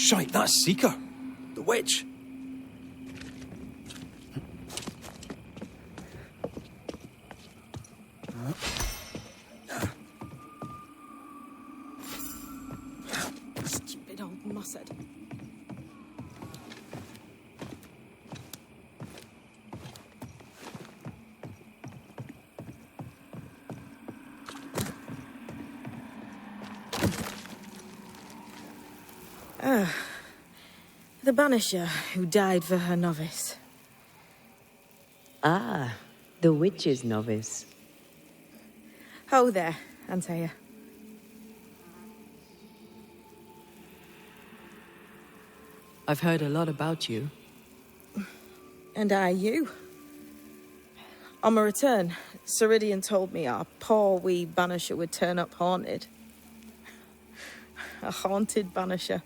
Shite, that's Seeker. The witch. Stupid old mussed. The Banisher who died for her novice. Ah, the witch's novice. Oh, there, Antea. I've heard a lot about you. And I you. On my return, Ceridian told me our poor wee Banisher would turn up haunted. A haunted Banisher.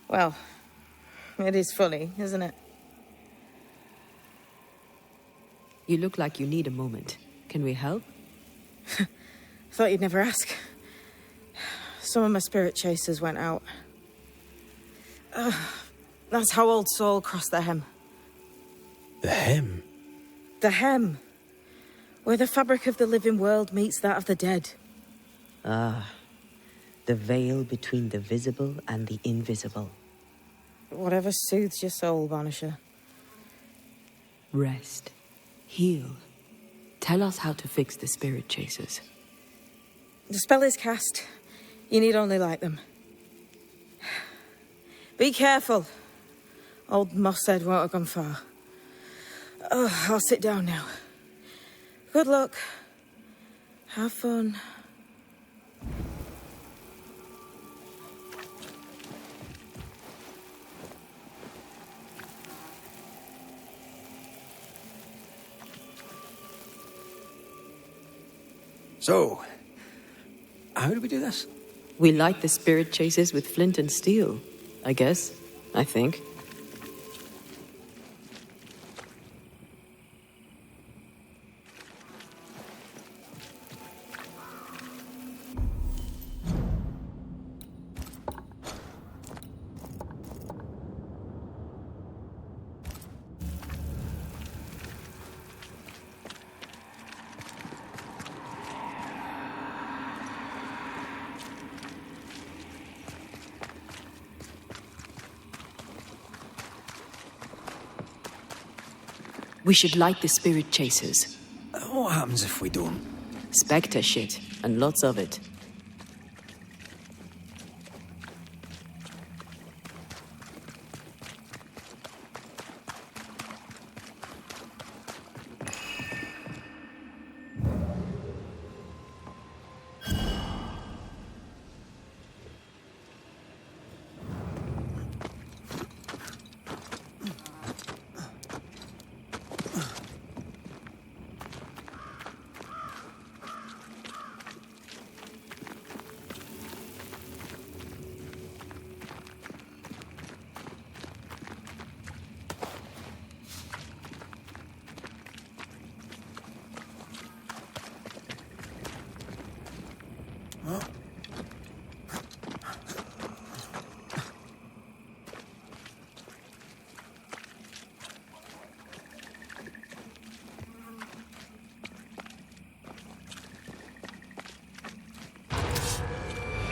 Well, it is funny, isn't it? You look like you need a moment. Can we help? Thought you'd never ask. Some of my spirit chasers went out. That's how old Saul crossed the hem. The hem? The hem. Where the fabric of the living world meets that of the dead. Ah, the veil between the visible and the invisible. Whatever soothes your soul, Banisher. Rest. Heal. Tell us how to fix the spirit chasers. The spell is cast. You need only light them. Be careful. Old Moss said won't have gone far. Oh, I'll sit down now. Good luck. Have fun. So, how do we do this? We light the spirit chasers with flint and steel, I guess. I think. We should light the spirit chasers. What happens if we don't? Spectre shit, and lots of it.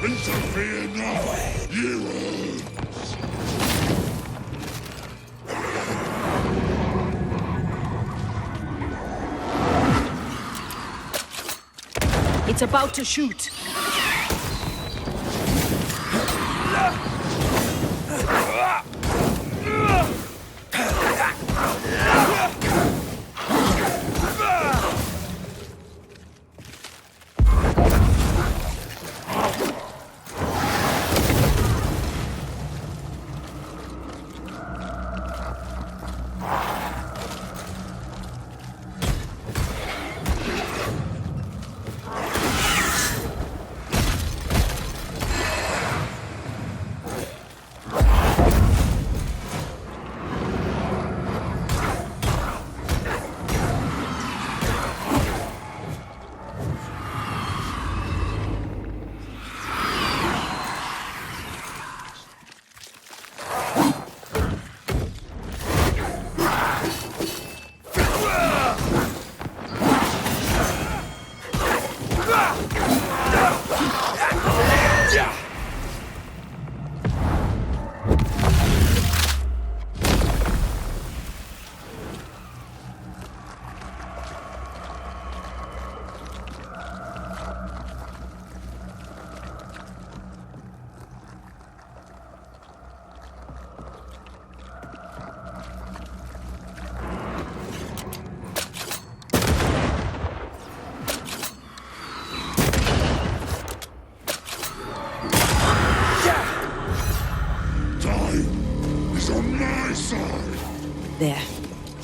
Interfere not, heroes! It's about to shoot.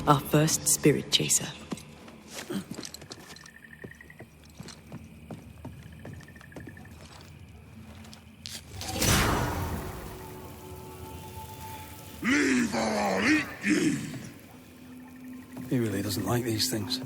Our first spirit chaser. Leave or I'll eat ye! He really doesn't like these things.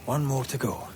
One more to go.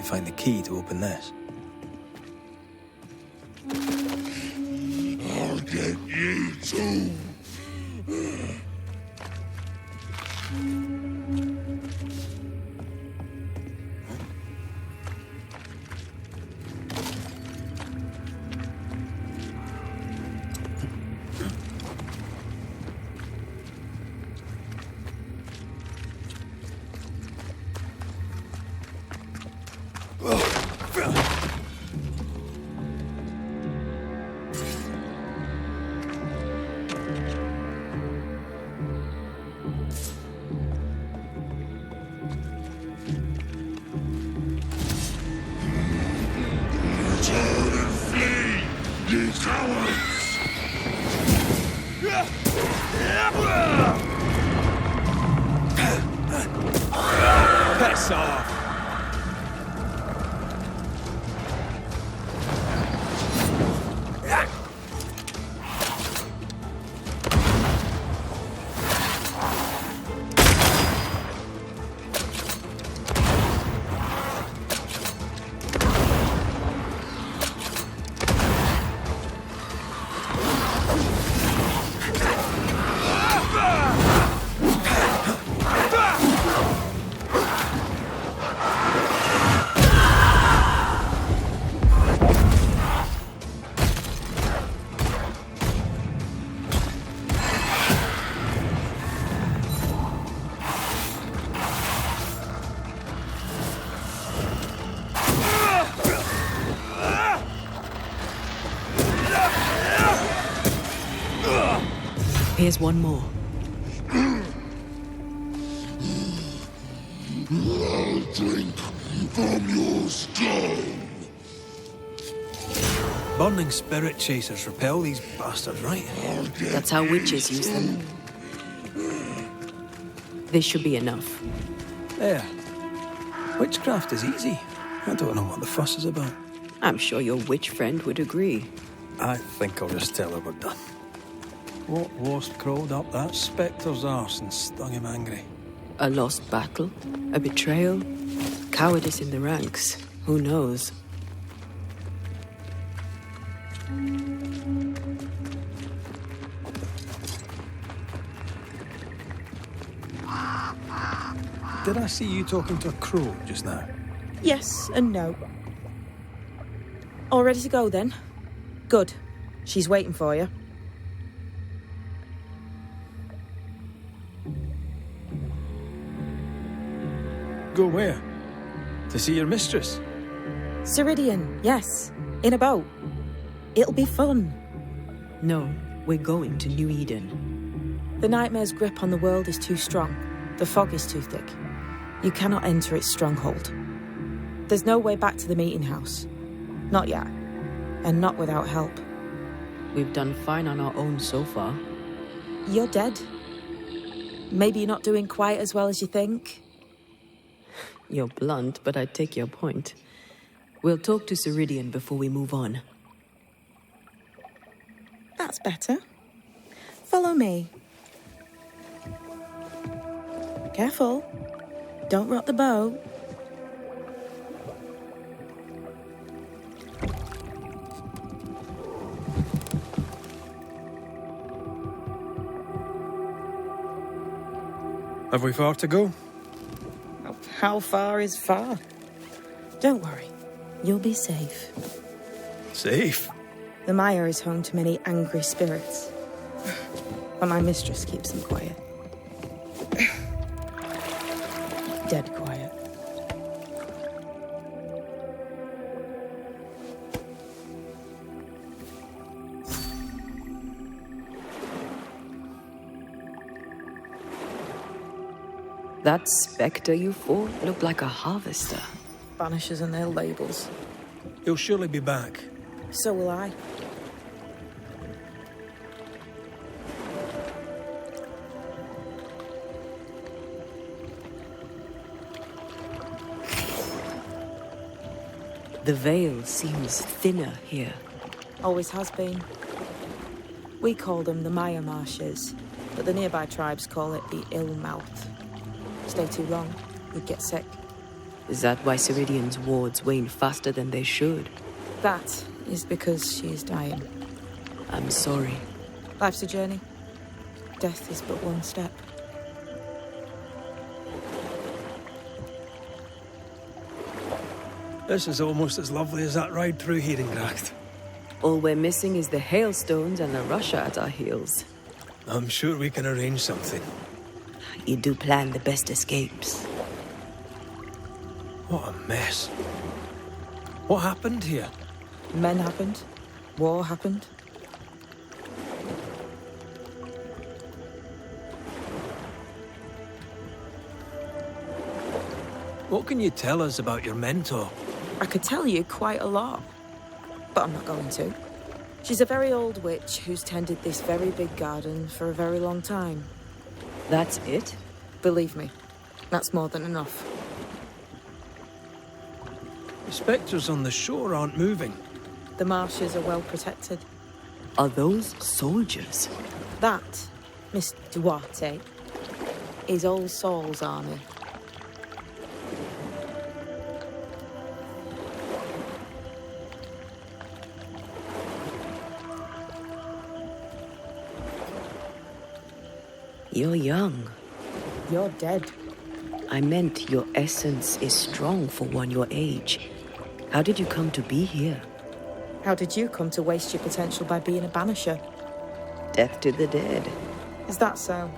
find the key to open this. I'll get you too. Turn and flee, you cowards! Piss off! Here's one more. I'll drink from your skull. Burning spirit chasers repel these bastards, right? That's how witches use them. This should be enough. There. Witchcraft is easy. I don't know what the fuss is about. I'm sure your witch friend would agree. I think I'll just tell her we're done. What wasp crawled up that spectre's arse and stung him angry? A lost battle? A betrayal? Cowardice in the ranks? Who knows? Did I see you talking to a crow just now? Yes and no. All ready to go then? Good. She's waiting for you. Go where? To see your mistress? Ceridian, yes. In a boat. It'll be fun. No, we're going to New Eden. The nightmare's grip on the world is too strong. The fog is too thick. You cannot enter its stronghold. There's no way back to the meeting house. Not yet. And not without help. We've done fine on our own so far. You're dead. Maybe you're not doing quite as well as you think. You're blunt, but I take your point. We'll talk to Ceridian before we move on. That's better. Follow me. Careful. Don't rock the boat. Have we far to go? How far is far? Don't worry. You'll be safe. Safe? The mire is home to many angry spirits. But my mistress keeps them quiet. Dead quiet. That spectre you fought looked like a harvester. Banishers and their labels. He'll surely be back. So will I. The veil seems thinner here. Always has been. We call them the Maya Marshes, but the nearby tribes call it the Ill Mouth. Stay too long, you'd get sick. Is that why Ceridian's wards wane faster than they should? That is because she is dying. I'm sorry. Life's a journey. Death is but one step. This is almost as lovely as that ride through Herengracht. All we're missing is the hailstones and the Russia at our heels. I'm sure we can arrange something. You do plan the best escapes. What a mess. What happened here? Men happened. War happened. What can you tell us about your mentor? I could tell you quite a lot, but I'm not going to. She's a very old witch who's tended this very big garden for a very long time. That's it? Believe me, that's more than enough. The spectres on the shore aren't moving. The marshes are well protected. Are those soldiers? That, Miss Duarte, is All Saul's army. You're young. You're dead. I meant your essence is strong for one your age. How did you come to be here? How did you come to waste your potential by being a banisher? Death to the dead. Is that so?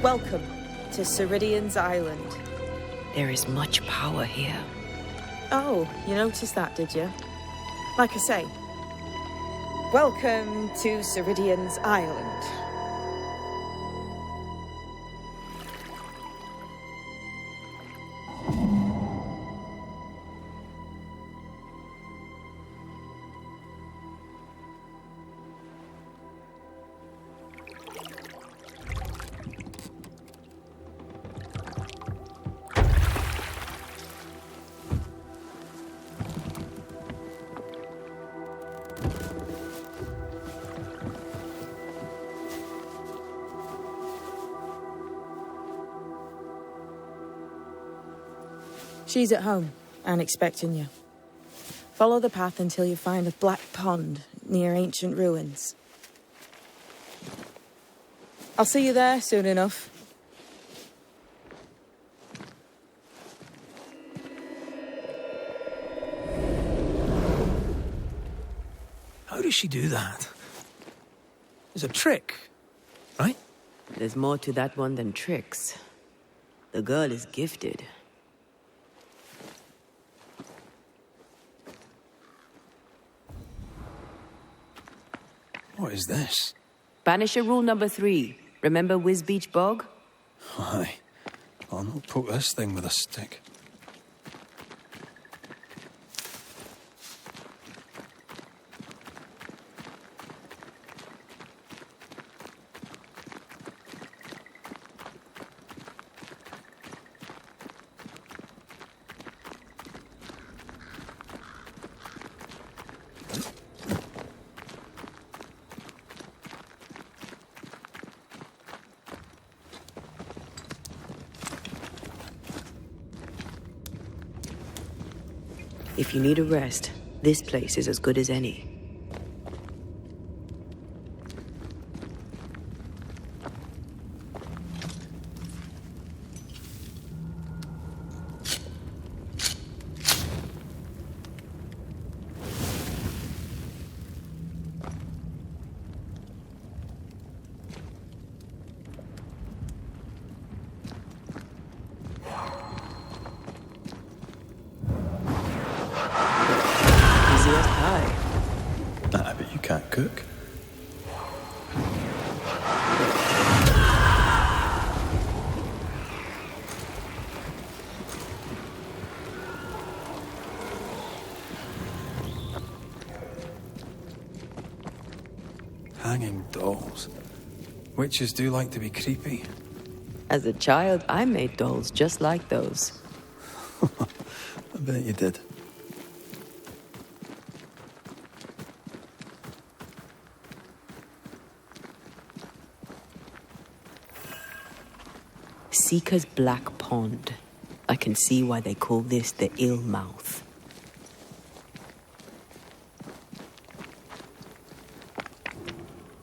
Welcome to Ceridian's Island. There is much power here. Oh, you noticed that, did you? Like I say, welcome to Ceridian's Island. She's at home and expecting you. Follow the path until you find a black pond near ancient ruins. I'll see you there soon enough. How does she do that? It's a trick, right? There's more to that one than tricks. The girl is gifted. What is this? Banisher rule number 3. Remember Wisbeach Bog? Aye. I'll not poke this thing with a stick. If you need a rest, this place is as good as any. I bet you can't cook. Hanging dolls. Witches do like to be creepy. As a child, I made dolls just like those. I bet you did. Seeker's Black Pond. I can see why they call this the Ill Mouth.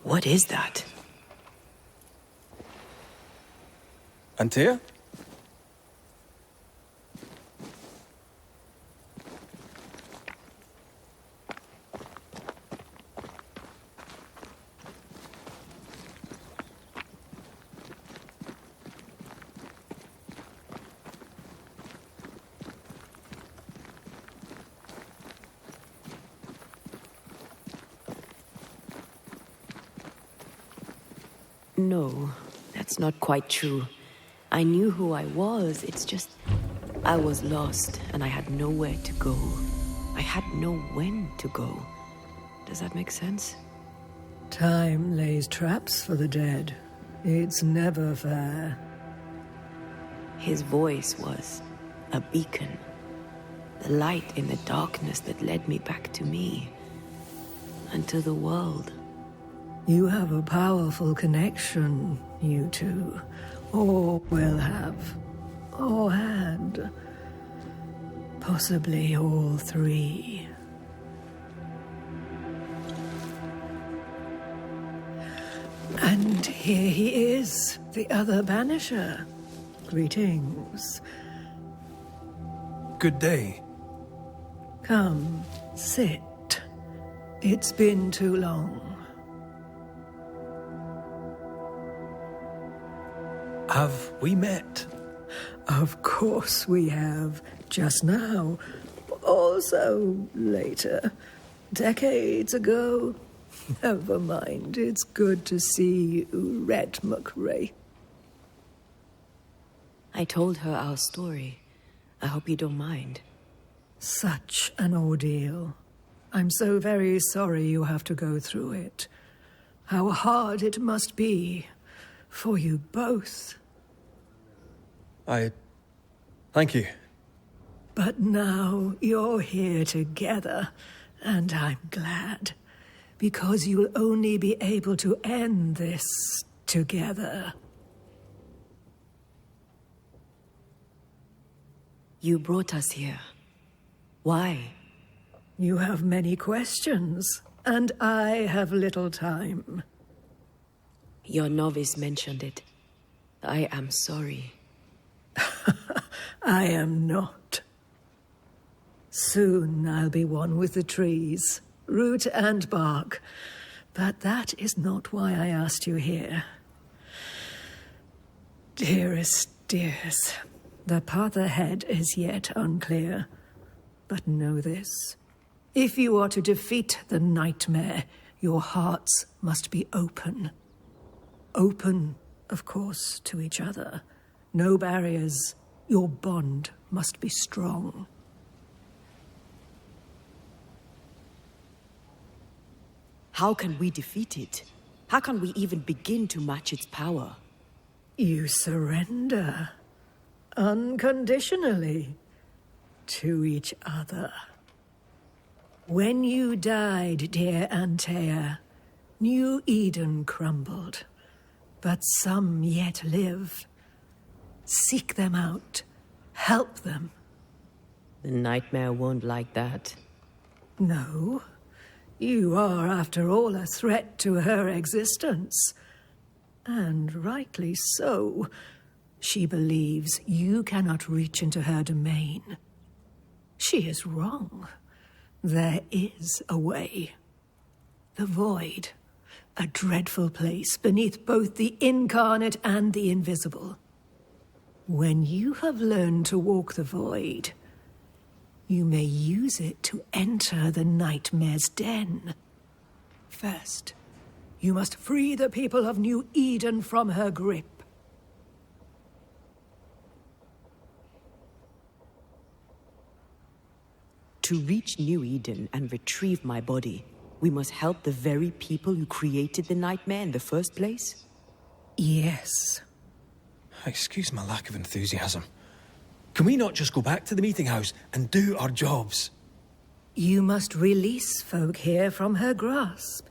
What is that? Antea? No, that's not quite true. I knew who I was, it's just... I was lost, and I had nowhere to go. I had no when to go. Does that make sense? Time lays traps for the dead. It's never fair. His voice was a beacon. The light in the darkness that led me back to me. And to the world. You have a powerful connection, you two. Or will have. Or had. Possibly all three. And here he is, the other Banisher. Greetings. Good day. Come, sit. It's been too long. Have we met? Of course we have. Just now. Also later. Decades ago. Never mind. It's good to see you, Red McRae. I told her our story. I hope you don't mind. Such an ordeal. I'm so very sorry you have to go through it. How hard it must be for you both. Thank you. But now you're here together, and I'm glad. Because you'll only be able to end this together. You brought us here. Why? You have many questions, and I have little time. Your novice mentioned it. I am sorry. I am not. Soon I'll be one with the trees, root and bark. But that is not why I asked you here. Dearest dears, the path ahead is yet unclear. But know this. If you are to defeat the nightmare, your hearts must be open. Open, of course, to each other. No barriers. Your bond must be strong. How can we defeat it? How can we even begin to match its power? You surrender. Unconditionally. To each other. When you died, dear Antea, New Eden crumbled. But some yet live. Seek them out. Help them. The nightmare won't like that. No. You are, after all, a threat to her existence. And rightly so. She believes you cannot reach into her domain. She is wrong. There is a way. The void. A dreadful place beneath both the incarnate and the invisible. When you have learned to walk the void, you may use it to enter the nightmare's den. First, you must free the people of New Eden from her grip. To reach New Eden and retrieve my body, we must help the very people who created the nightmare in the first place? Yes. Excuse my lack of enthusiasm. Can we not just go back to the meeting house and do our jobs? You must release folk here from her grasp.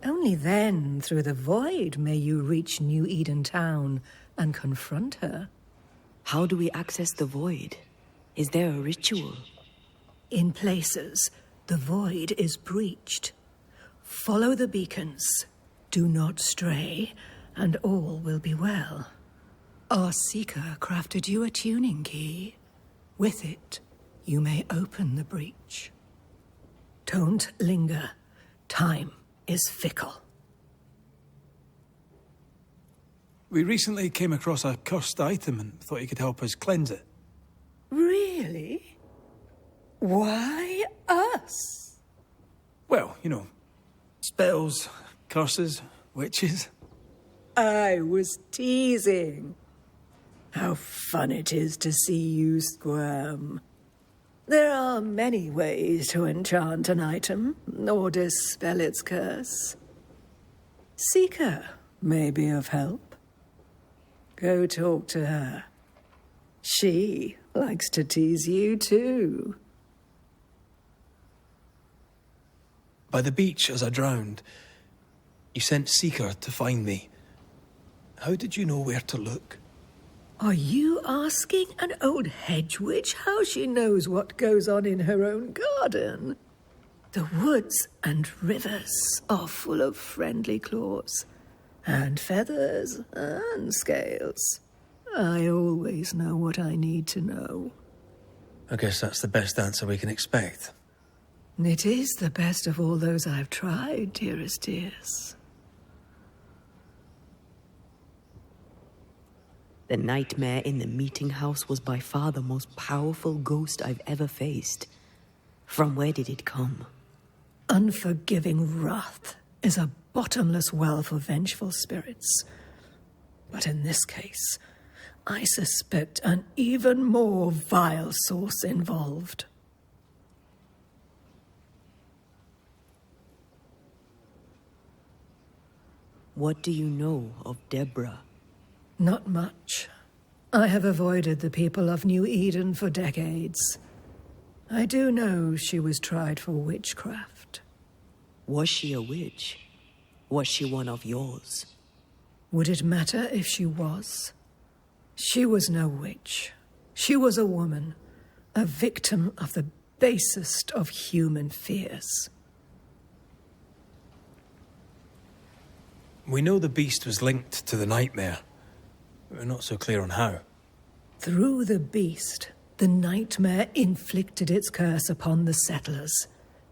Only then, through the void, may you reach New Eden Town and confront her. How do we access the void? Is there a ritual? In places, the void is breached. Follow the beacons. Do not stray, and all will be well. Our seeker crafted you a tuning key. With it, you may open the breach. Don't linger. Time is fickle. We recently came across a cursed item and thought you could help us cleanse it. Really? Why us? Well, you know, spells, curses, witches. I was teasing. How fun it is to see you squirm. There are many ways to enchant an item, or dispel its curse. Seeker may be of help. Go talk to her. She likes to tease you too. By the beach as I drowned, you sent Seeker to find me. How did you know where to look? Are you asking an old hedge witch how she knows what goes on in her own garden? The woods and rivers are full of friendly claws, and feathers and scales. I always know what I need to know. I guess that's the best answer we can expect. It is the best of all those I've tried, dearest dears. The nightmare in the meeting house was by far the most powerful ghost I've ever faced. From where did it come? Unforgiving wrath is a bottomless well for vengeful spirits. But in this case, I suspect an even more vile source involved. What do you know of Deborah? Not much. I have avoided the people of New Eden for decades. I do know she was tried for witchcraft. Was she a witch? Was she one of yours? Would it matter if she was? She was no witch. She was a woman, a victim of the basest of human fears. We know the beast was linked to the nightmare. We're not so clear on how. Through the beast, the nightmare inflicted its curse upon the settlers.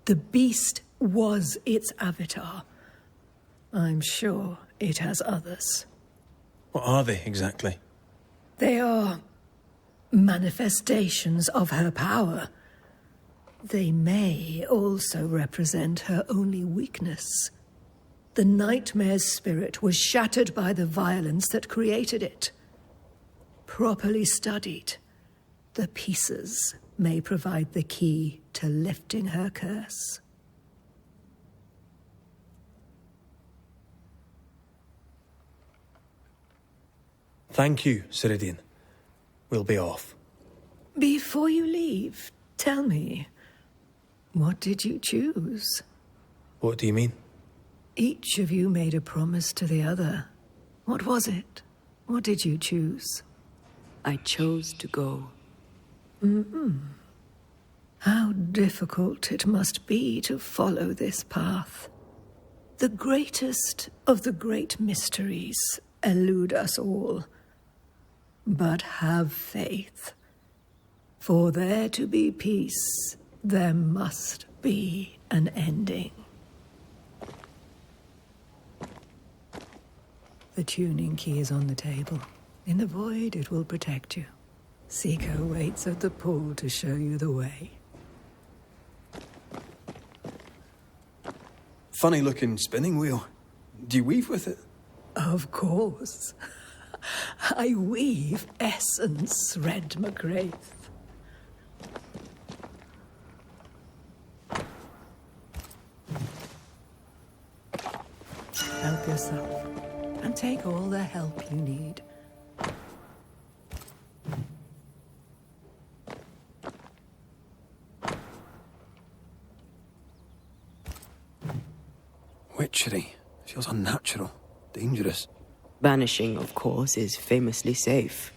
The beast was its avatar. I'm sure it has others. What are they, exactly? They are manifestations of her power. They may also represent her only weakness. The nightmare's spirit was shattered by the violence that created it. Properly studied, the pieces may provide the key to lifting her curse. Thank you, Ceridian. We'll be off. Before you leave, tell me, what did you choose? What do you mean? Each of you made a promise to the other. What was it? What did you choose? I chose to go. How difficult it must be to follow this path. The greatest of the great mysteries elude us all. But have faith. For there to be peace, there must be an ending. The tuning key is on the table. In the void, it will protect you. Seeker waits at the pool to show you the way. Funny-looking spinning wheel. Do you weave with it? Of course. I weave essence, Red McGrath. Help yourself, and take all the help you need. Witchery. Feels unnatural. Dangerous. Banishing, of course, is famously safe.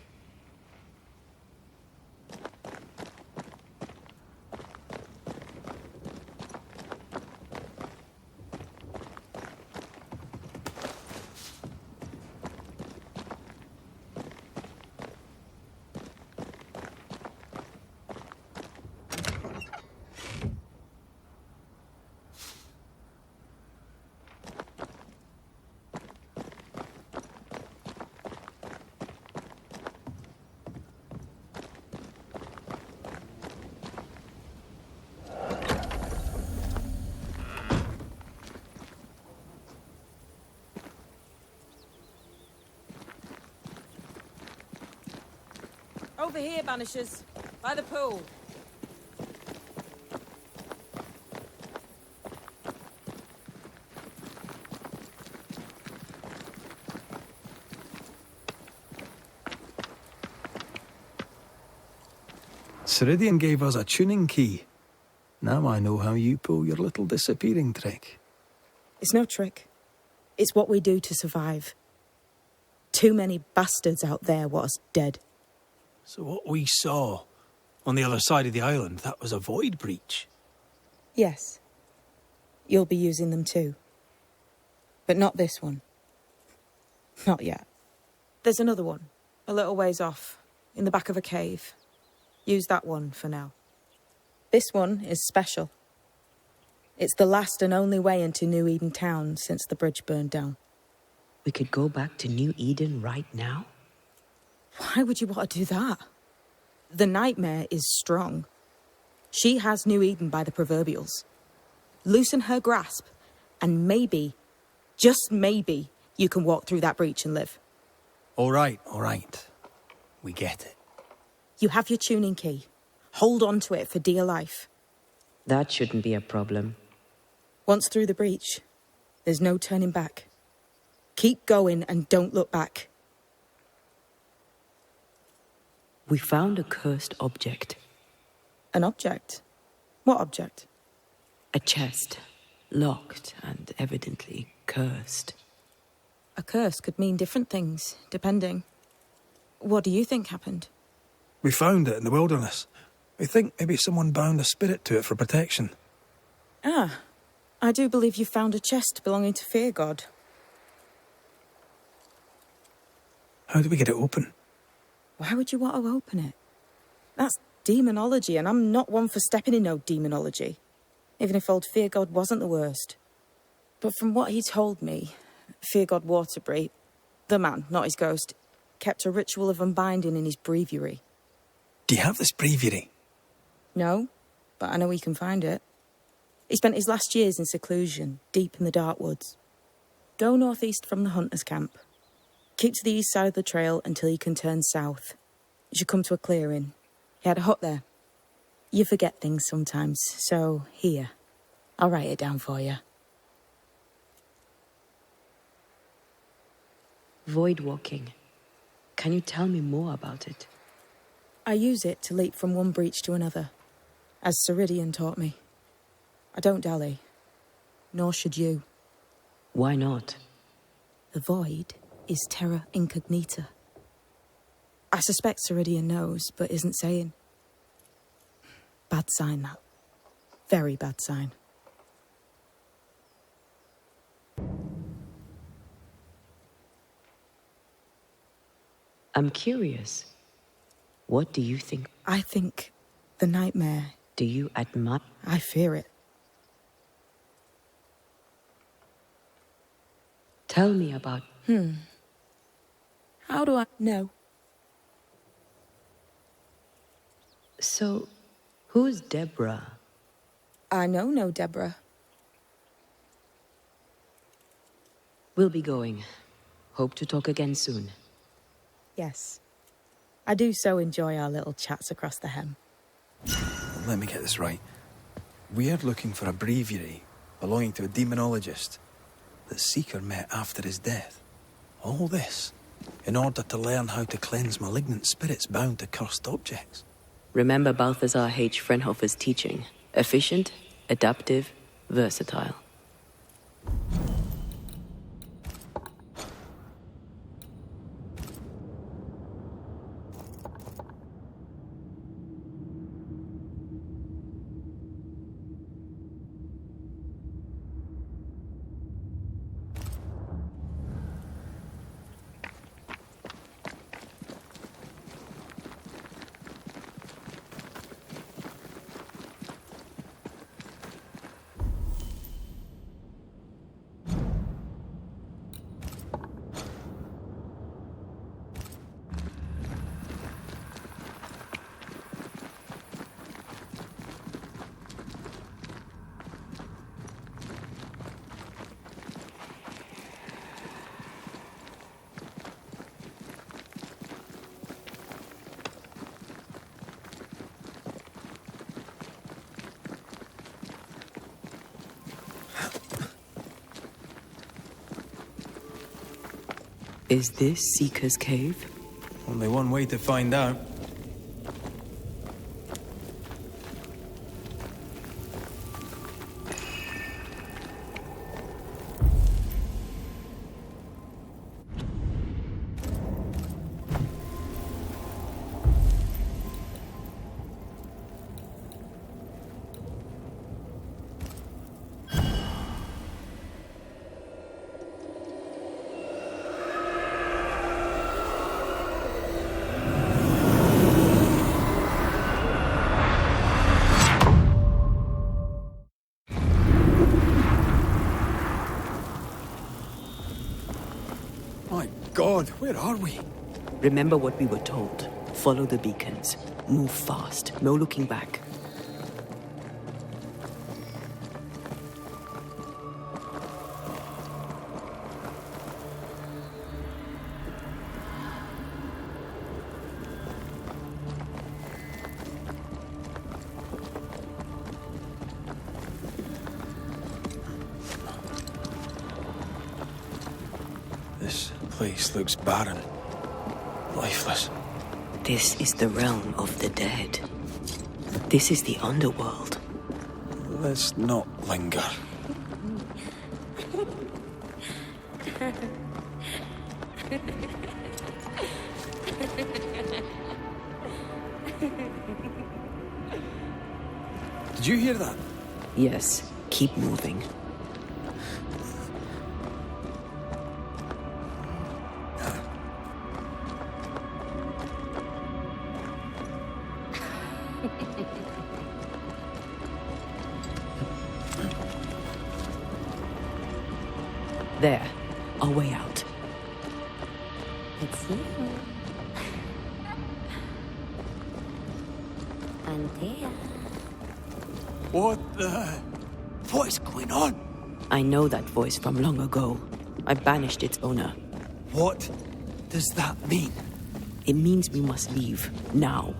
Over here, Banishers. By the pool. Ceridian gave us a tuning key. Now I know how you pull your little disappearing trick. It's no trick. It's what we do to survive. Too many bastards out there want us dead. So what we saw on the other side of the island, that was a void breach. Yes. You'll be using them too. But not this one. Not yet. There's another one, a little ways off, in the back of a cave. Use that one for now. This one is special. It's the last and only way into New Eden town since the bridge burned down. We could go back to New Eden right now? Why would you want to do that? The nightmare is strong. She has New Eden by the proverbials. Loosen her grasp, and maybe, just maybe, you can walk through that breach and live. All right. We get it. You have your tuning key. Hold on to it for dear life. That shouldn't be a problem. Once through the breach, there's no turning back. Keep going and don't look back. We found a cursed object. An object? What object? A chest. Locked and evidently cursed. A curse could mean different things, depending. What do you think happened? We found it in the wilderness. We think maybe someone bound a spirit to it for protection. Ah, I do believe you found a chest belonging to Fear God. How do we get it open? Why would you want to open it? That's demonology, and I'm not one for stepping in no demonology. Even if old Fear God wasn't the worst. But from what he told me, Fear God Waterbury, the man, not his ghost, kept a ritual of unbinding in his breviary. Do you have this breviary? No, but I know he can find it. He spent his last years in seclusion, deep in the dark woods. Go northeast from the hunter's camp. Keep to the east side of the trail until you can turn south. You should come to a clearing. He had a hut there. You forget things sometimes, so here. I'll write it down for you. Void walking. Can you tell me more about it? I use it to leap from one breach to another, as Ceridian taught me. I don't dally, nor should you. Why not? The void is terra incognita. I suspect Ceridian knows, but isn't saying. Bad sign, that. Very bad sign. I'm curious. What do you think? I think the nightmare. Do you admire? I fear it. Tell me about... How do I know? So, who's Deborah? I know no Deborah. We'll be going. Hope to talk again soon. Yes. I do so enjoy our little chats across the hem. Let me get this right. We're looking for a breviary belonging to a demonologist that Seeker met after his death. All this in order to learn how to cleanse malignant spirits bound to cursed objects. Remember Balthazar H. Frenhofer's teaching. Efficient, adaptive, versatile. Is this Seeker's Cave? Only one way to find out. My God, where are we? Remember what we were told. Follow the beacons. Move fast. No looking back. This place looks barren. Lifeless. This is the realm of the dead. This is the underworld. Let's not linger. Did you hear that? Yes, keep moving. There, our way out. It's you. Antea. What is going on? I know that voice from long ago. I banished its owner. What does that mean? It means we must leave, now.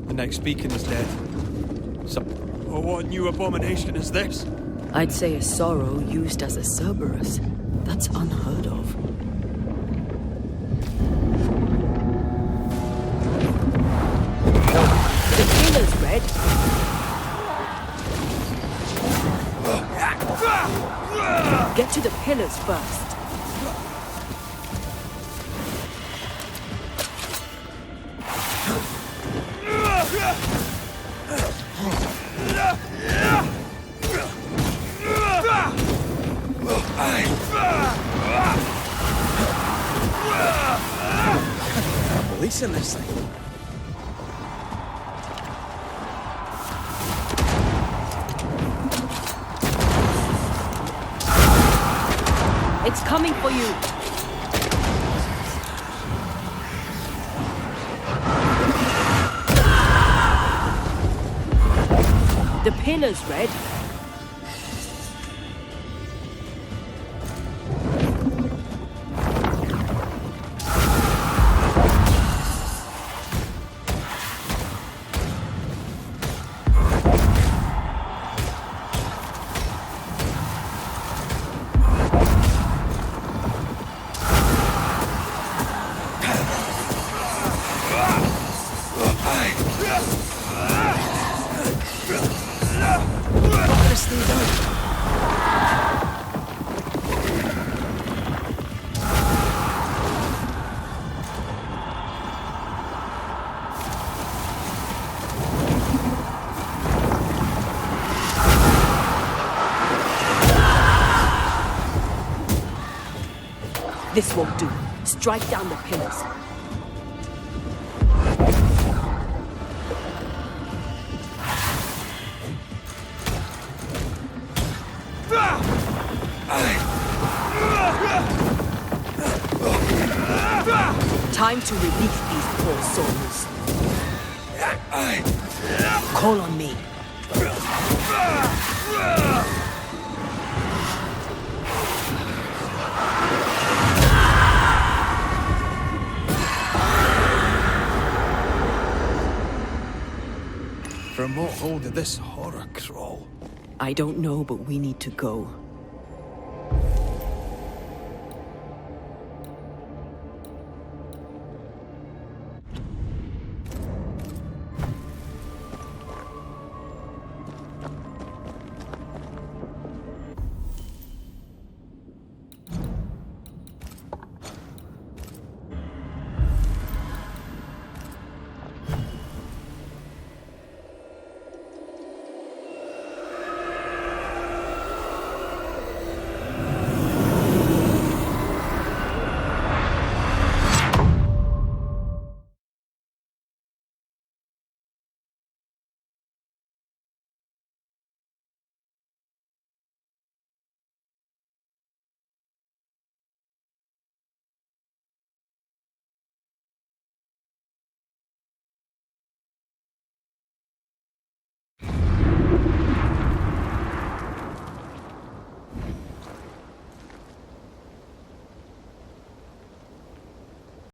The next beacon is dead. So, what new abomination is this? I'd say a sorrow used as a Cerberus. That's unheard of. The pillar's red. Get to the pillars first. Releasing this thing. It's coming for you. The pillar's red. This won't do. Strike down the pillars. Time to release these poor souls. Call on me. From what hold did this horror crawl? I don't know, but we need to go.